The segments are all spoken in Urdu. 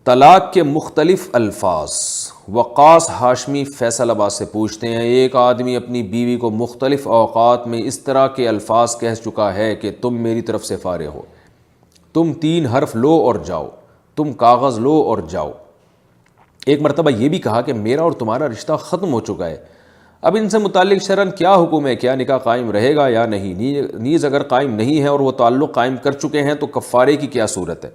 طلاق کے مختلف الفاظ۔ وقاص ہاشمی فیصل آباد سے پوچھتے ہیں، ایک آدمی اپنی بیوی کو مختلف اوقات میں اس طرح کے الفاظ کہہ چکا ہے کہ تم میری طرف سے فارغ ہو، تم 3 حرف لو اور جاؤ، تم کاغذ لو اور جاؤ۔ ایک مرتبہ یہ بھی کہا کہ میرا اور تمہارا رشتہ ختم ہو چکا ہے، اب ان سے متعلق شرعاً کیا حکم ہے، کیا نکاح قائم رہے گا یا نہیں؟ نیز اگر قائم نہیں ہے اور وہ تعلق قائم کر چکے ہیں تو کفارے کی کیا صورت ہے؟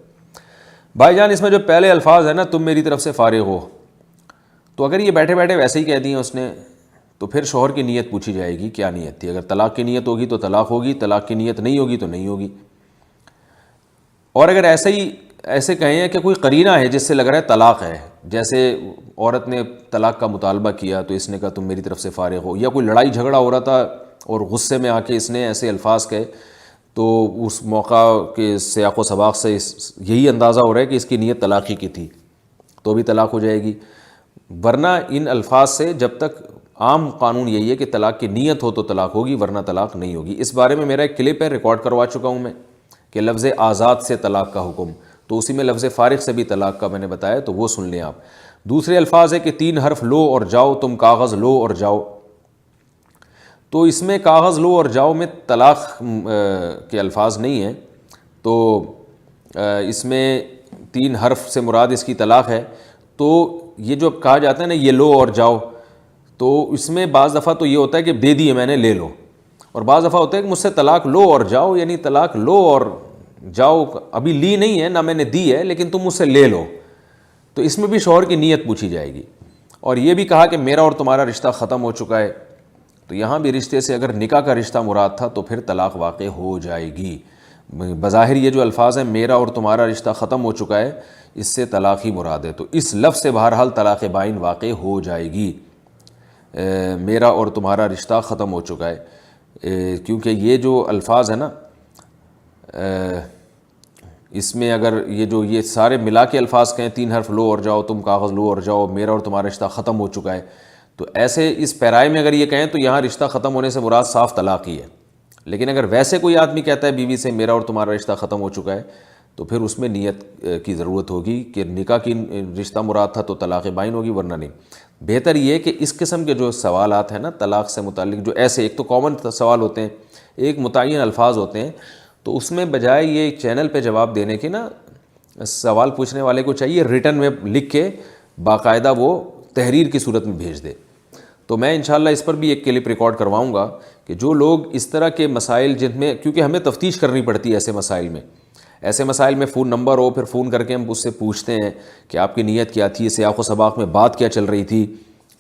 بھائی جان، اس میں جو پہلے الفاظ ہیں نا، تم میری طرف سے فارغ ہو، تو اگر یہ بیٹھے بیٹھے ویسے ہی کہہ دیے اس نے، تو پھر شوہر کی نیت پوچھی جائے گی، کیا نیت تھی؟ اگر طلاق کی نیت ہوگی تو طلاق ہوگی، طلاق کی نیت نہیں ہوگی تو نہیں ہوگی۔ اور اگر ایسے کہیں ہیں کہ کوئی قرینہ ہے جس سے لگ رہا ہے طلاق ہے، جیسے عورت نے طلاق کا مطالبہ کیا تو اس نے کہا تم میری طرف سے فارغ ہو، یا کوئی لڑائی جھگڑا ہو رہا تھا اور غصے میں آ کے اس نے ایسے الفاظ کہے، تو اس موقع کے سیاق و سباق سے یہی اندازہ ہو رہا ہے کہ اس کی نیت طلاقی کی تھی، تو بھی طلاق ہو جائے گی۔ ورنہ ان الفاظ سے جب تک عام قانون یہی ہے کہ طلاق کی نیت ہو تو طلاق ہوگی، ورنہ طلاق نہیں ہوگی۔ اس بارے میں میرا ایک کلپ ہے، ریکارڈ کروا چکا ہوں میں، کہ لفظ آزاد سے طلاق کا حکم، تو اسی میں لفظ فارغ سے بھی طلاق کا میں نے بتایا، تو وہ سن لیں آپ۔ دوسرے الفاظ ہے کہ 3 حرف لو اور جاؤ، تم کاغذ لو اور جاؤ، تو اس میں کاغذ لو اور جاؤ میں طلاق کے الفاظ نہیں ہیں، تو اس میں 3 حرف سے مراد اس کی طلاق ہے۔ تو یہ جو کہا جاتا ہے نا یہ لو اور جاؤ، تو اس میں بعض دفعہ تو یہ ہوتا ہے کہ دے دیے میں نے، لے لو، اور بعض دفعہ ہوتا ہے کہ مجھ سے طلاق لو اور جاؤ، یعنی طلاق لو اور جاؤ، ابھی لی نہیں ہے نہ میں نے دی ہے، لیکن تم مجھ سے لے لو، تو اس میں بھی شوہر کی نیت پوچھی جائے گی۔ اور یہ بھی کہا کہ میرا اور تمہارا رشتہ ختم ہو چکا ہے، تو یہاں بھی رشتے سے اگر نکاح کا رشتہ مراد تھا تو پھر طلاق واقع ہو جائے گی۔ بظاہر یہ جو الفاظ ہیں میرا اور تمہارا رشتہ ختم ہو چکا ہے، اس سے طلاق ہی مراد ہے، تو اس لفظ سے بہرحال طلاق بائن واقع ہو جائے گی۔ میرا اور تمہارا رشتہ ختم ہو چکا ہے، کیونکہ یہ جو الفاظ ہیں نا، اس میں اگر یہ سارے ملا کے الفاظ کہیں 3 حرف لو اور جاؤ، تم کاغذ لو اور جاؤ، میرا اور تمہارا رشتہ ختم ہو چکا ہے، تو ایسے اس پیرائے میں اگر یہ کہیں تو یہاں رشتہ ختم ہونے سے مراد صاف طلاق ہی ہے۔ لیکن اگر ویسے کوئی آدمی کہتا ہے بیوی سے میرا اور تمہارا رشتہ ختم ہو چکا ہے، تو پھر اس میں نیت کی ضرورت ہوگی کہ نکاح کی رشتہ مراد تھا تو طلاق بائن ہوگی، ورنہ نہیں۔ بہتر یہ کہ اس قسم کے جو سوالات ہیں نا طلاق سے متعلق، جو ایسے ایک تو کامن سوال ہوتے ہیں، ایک متعین الفاظ ہوتے ہیں، تو اس میں بجائے یہ چینل پہ جواب دینے کے نا، سوال پوچھنے والے کو چاہیے ریٹن میں لکھ کے باقاعدہ وہ تحریر کی صورت میں بھیج دے۔ تو میں انشاءاللہ اس پر بھی ایک کلپ ریکارڈ کرواؤں گا کہ جو لوگ اس طرح کے مسائل جن میں، کیونکہ ہمیں تفتیش کرنی پڑتی ہے ایسے مسائل میں فون نمبر ہو، پھر فون کر کے ہم اس سے پوچھتے ہیں کہ آپ کی نیت کیا تھی، سیاق و سباق میں بات کیا چل رہی تھی،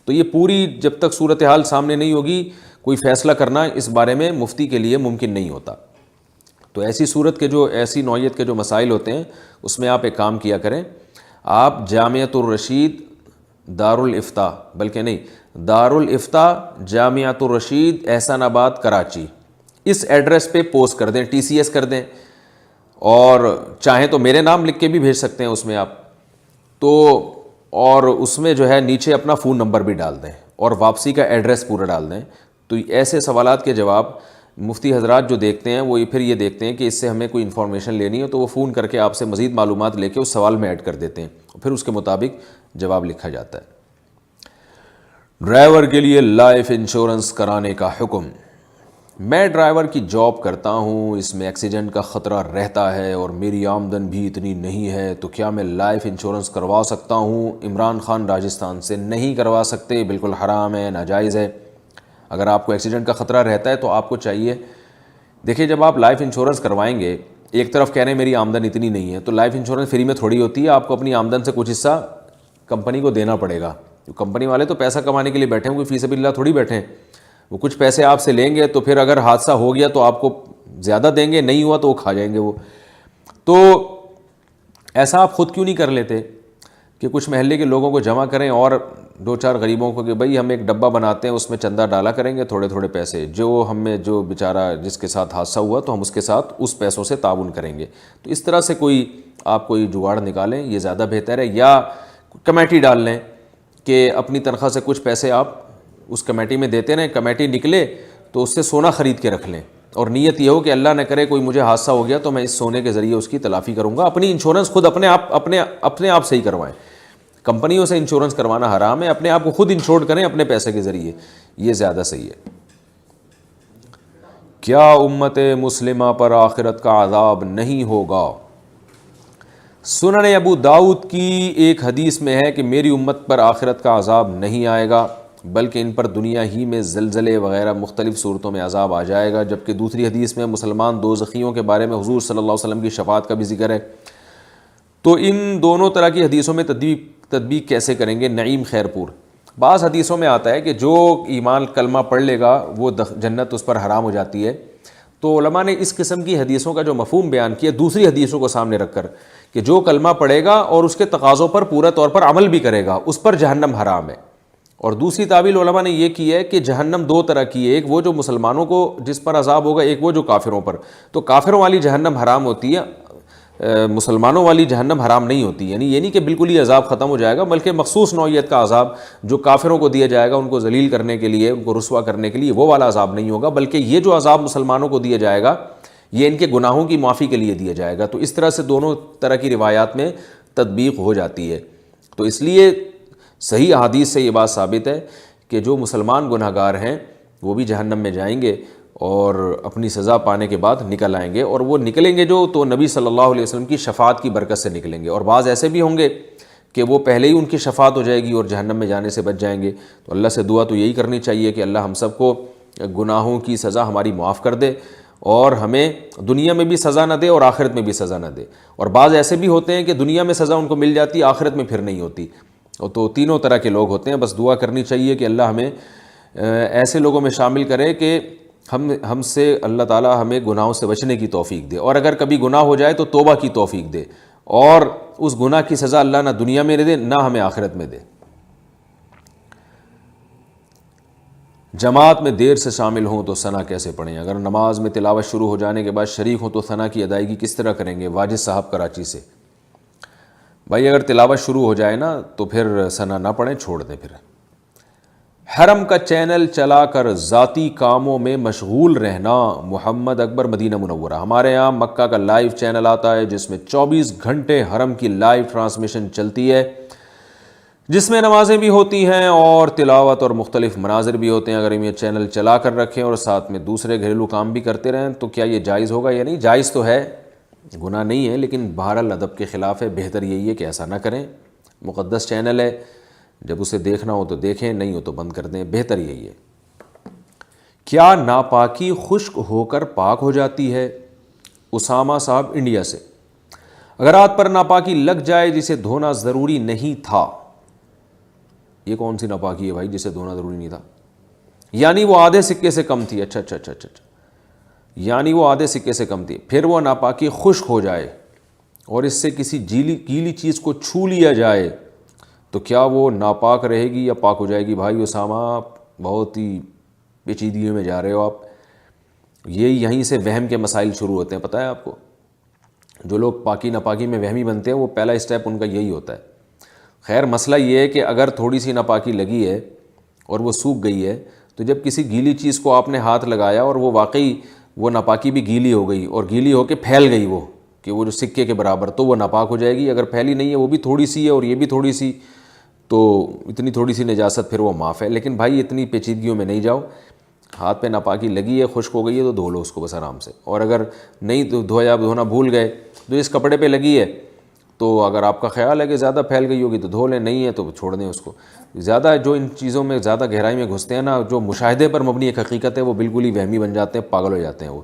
تو یہ پوری جب تک صورتحال سامنے نہیں ہوگی کوئی فیصلہ کرنا اس بارے میں مفتی کے لیے ممکن نہیں ہوتا۔ تو ایسی نوعیت کے جو مسائل ہوتے ہیں اس میں آپ ایک کام کیا کریں، آپ جامعۃ الرشید دارالفتاء، بلکہ نہیں، دارالفتاء جامعۃ الرشید احسان آباد کراچی، اس ایڈریس پہ پوسٹ کر دیں، TCS کر دیں، اور چاہیں تو میرے نام لکھ کے بھی بھیج سکتے ہیں اس میں آپ تو، اور اس میں جو ہے نیچے اپنا فون نمبر بھی ڈال دیں اور واپسی کا ایڈریس پورا ڈال دیں۔ تو ایسے سوالات کے جواب مفتی حضرات جو دیکھتے ہیں وہ پھر یہ دیکھتے ہیں کہ اس سے ہمیں کوئی انفارمیشن لینی ہے تو وہ فون کر کے آپ سے مزید معلومات لے کے اس سوال میں ایڈ کر دیتے ہیں، پھر اس کے مطابق جواب لکھا جاتا ہے۔ ڈرائیور کے لیے لائف انشورنس کرانے کا حکم۔ میں ڈرائیور کی جاب کرتا ہوں، اس میں ایکسیڈنٹ کا خطرہ رہتا ہے اور میری آمدن بھی اتنی نہیں ہے، تو کیا میں لائف انشورنس کروا سکتا ہوں؟ عمران خان راجستھان سے۔ نہیں کروا سکتے، بالکل حرام ہے، ناجائز ہے۔ اگر آپ کو ایکسیڈنٹ کا خطرہ رہتا ہے تو آپ کو چاہیے، دیکھیں جب آپ لائف انشورنس کروائیں گے، ایک طرف کہہ رہے ہیں میری آمدن اتنی نہیں ہے، تو لائف انشورنس فری میں تھوڑی ہوتی ہے، آپ کو اپنی آمدن سے کچھ حصہ کمپنی کو دینا پڑے گا۔ کمپنی والے تو پیسہ کمانے کے لیے بیٹھے ہیں، کوئی فی سبیل اللہ تھوڑی بیٹھے ہیں، وہ کچھ پیسے آپ سے لیں گے، تو پھر اگر حادثہ ہو گیا تو آپ کو زیادہ دیں گے، نہیں ہوا تو وہ کھا جائیں گے وہ۔ تو ایسا آپ خود کیوں نہیں کر لیتے کہ کچھ محلے کے لوگوں کو جمع کریں اور 2-4 غریبوں کو کہ بھائی ہم ایک ڈبہ بناتے ہیں، اس میں چندہ ڈالا کریں گے تھوڑے تھوڑے پیسے، جو ہمیں جو بیچارہ جس کے ساتھ حادثہ ہوا تو ہم اس کے ساتھ اس پیسوں سے تعاون کریں گے۔ تو اس طرح سے آپ کوئی جگاڑ نکالیں، یہ زیادہ بہتر ہے، یا کمیٹی ڈال لیں کہ اپنی تنخواہ سے کچھ پیسے آپ اس کمیٹی میں دیتے رہیں، کمیٹی نکلے تو اس سے سونا خرید کے رکھ لیں اور نیت یہ ہو کہ اللہ نہ کرے کوئی مجھے حادثہ ہو گیا تو میں اس سونے کے ذریعے اس کی تلافی کروں گا. اپنی انشورنس خود اپنے آپ سے ہی کروائیں. کمپنیوں سے انشورنس کروانا حرام ہے، اپنے آپ کو خود انشورڈ کریں اپنے پیسے کے ذریعے، یہ زیادہ صحیح ہے. کیا امت مسلمہ پر آخرت کا عذاب نہیں ہوگا؟ سنن ابو داؤد کی ایک حدیث میں ہے کہ میری امت پر آخرت کا عذاب نہیں آئے گا، بلکہ ان پر دنیا ہی میں زلزلے وغیرہ مختلف صورتوں میں عذاب آ جائے گا. جبکہ دوسری حدیث میں مسلمان دوزخیوں کے بارے میں حضور صلی اللہ علیہ وسلم کی شفاعت کا بھی ذکر ہے. تو ان دونوں طرح کی حدیثوں میں تطبیق کیسے کریں گے؟ نعیم خیرپور. بعض حدیثوں میں آتا ہے کہ جو ایمان کلمہ پڑھ لے گا وہ جنت اس پر حرام ہو جاتی ہے. تو علماء نے اس قسم کی حدیثوں کا جو مفہوم بیان کیا دوسری حدیثوں کو سامنے رکھ کر کہ جو کلمہ پڑھے گا اور اس کے تقاضوں پر پورا طور پر عمل بھی کرے گا اس پر جہنم حرام ہے. اور دوسری تعویل علماء نے یہ کی ہے کہ جہنم دو طرح کی ہے، ایک وہ جو مسلمانوں کو جس پر عذاب ہوگا، ایک وہ جو کافروں پر. تو کافروں والی جہنم حرام ہوتی ہے، مسلمانوں والی جہنم حرام نہیں ہوتی. یعنی یہ نہیں کہ بالکل ہی عذاب ختم ہو جائے گا، بلکہ مخصوص نوعیت کا عذاب جو کافروں کو دیا جائے گا، ان کو ذلیل کرنے کے لیے، ان کو رسوا کرنے کے لیے، وہ والا عذاب نہیں ہوگا. بلکہ یہ جو عذاب مسلمانوں کو دیا جائے گا یہ ان کے گناہوں کی معافی کے لیے دیا جائے گا. تو اس طرح سے دونوں طرح کی روایات میں تطبیق ہو جاتی ہے. تو اس لیے صحیح احادیث سے یہ بات ثابت ہے کہ جو مسلمان گناہ گار ہیں وہ بھی جہنم میں جائیں گے اور اپنی سزا پانے کے بعد نکل آئیں گے. اور وہ نکلیں گے جو تو نبی صلی اللہ علیہ وسلم کی شفاعت کی برکت سے نکلیں گے. اور بعض ایسے بھی ہوں گے کہ وہ پہلے ہی ان کی شفاعت ہو جائے گی اور جہنم میں جانے سے بچ جائیں گے. تو اللہ سے دعا تو یہی کرنی چاہیے کہ اللہ ہم سب کو گناہوں کی سزا ہماری معاف کر دے اور ہمیں دنیا میں بھی سزا نہ دے اور آخرت میں بھی سزا نہ دے. اور بعض ایسے بھی ہوتے ہیں کہ دنیا میں سزا ان کو مل جاتی، آخرت میں پھر نہیں ہوتی. تو تینوں طرح کے لوگ ہوتے ہیں. بس دعا کرنی چاہیے کہ اللہ ہمیں ایسے لوگوں میں شامل کرے کہ ہم سے اللہ تعالیٰ ہمیں گناہوں سے بچنے کی توفیق دے، اور اگر کبھی گناہ ہو جائے تو توبہ کی توفیق دے، اور اس گناہ کی سزا اللہ نہ دنیا میں دے نہ ہمیں آخرت میں دے. جماعت میں دیر سے شامل ہوں تو ثنا کیسے پڑھیں؟ اگر نماز میں تلاوت شروع ہو جانے کے بعد شریک ہوں تو ثنا کی ادائیگی کس طرح کریں گے؟ واجد صاحب کراچی سے. بھائی اگر تلاوت شروع ہو جائے نا تو پھر ثنا نہ پڑھیں، چھوڑ دیں. پھر حرم کا چینل چلا کر ذاتی کاموں میں مشغول رہنا. محمد اکبر مدینہ منورہ. ہمارے یہاں مکہ کا لائیو چینل آتا ہے جس میں 24 گھنٹے حرم کی لائیو ٹرانسمیشن چلتی ہے، جس میں نمازیں بھی ہوتی ہیں اور تلاوت اور مختلف مناظر بھی ہوتے ہیں. اگر ہم یہ چینل چلا کر رکھیں اور ساتھ میں دوسرے گھریلو کام بھی کرتے رہیں تو کیا یہ جائز ہوگا یا نہیں؟ جائز تو ہے، گناہ نہیں ہے، لیکن بہرحال ادب کے خلاف ہے. بہتر یہی ہے کہ ایسا نہ کریں. مقدس چینل ہے، جب اسے دیکھنا ہو تو دیکھیں، نہیں ہو تو بند کر دیں. بہتر یہی ہے. کیا ناپاکی خشک ہو کر پاک ہو جاتی ہے؟ اسامہ صاحب انڈیا سے. اگر ہاتھ پر ناپاکی لگ جائے جسے دھونا ضروری نہیں تھا. یہ کون سی ناپاکی ہے بھائی جسے دھونا ضروری نہیں تھا؟ یعنی وہ آدھے سکے سے کم تھی. اچھا، یعنی وہ آدھے سکے سے کم تھی، پھر وہ ناپاکی خشک ہو جائے اور اس سے کسی گیلی چیز کو چھو لیا جائے تو کیا وہ ناپاک رہے گی یا پاک ہو جائے گی؟ بھائی اسامہ بہت ہی پیچیدگیوں میں جا رہے ہو آپ. یہیں سے وہم کے مسائل شروع ہوتے ہیں. پتہ ہے آپ کو، جو لوگ پاکی ناپاکی میں وہمی بنتے ہیں وہ پہلا اسٹیپ ان کا یہی ہوتا ہے. خیر مسئلہ یہ ہے کہ اگر تھوڑی سی ناپاکی لگی ہے اور وہ سوکھ گئی ہے تو جب کسی گیلی چیز کو آپ نے ہاتھ لگایا اور وہ واقعی وہ ناپاکی بھی گیلی ہو گئی اور گیلی ہو کے پھیل گئی وہ کہ وہ جو سکے کے برابر، تو وہ ناپاک ہو جائے گی. اگر پھیلی نہیں ہے، وہ بھی تھوڑی سی ہے اور یہ بھی تھوڑی سی، تو اتنی تھوڑی سی نجاست پھر وہ معاف ہے. لیکن بھائی اتنی پیچیدگیوں میں نہیں جاؤ. ہاتھ پہ ناپاکی لگی ہے، خشک ہو گئی ہے تو دھو لو اس کو بس آرام سے. اور اگر نہیں دھویا، دھونا بھول گئے تو اس کپڑے پہ لگی ہے تو اگر آپ کا خیال ہے کہ زیادہ پھیل گئی ہوگی تو دھو لیں، نہیں ہے تو چھوڑ دیں اس کو. زیادہ جو ان چیزوں میں زیادہ گہرائی میں گھستے ہیں نا، جو مشاہدے پر مبنی ایک حقیقت ہے، وہ بالکل ہی وہمی بن جاتے ہیں، پاگل ہو جاتے ہیں وہ.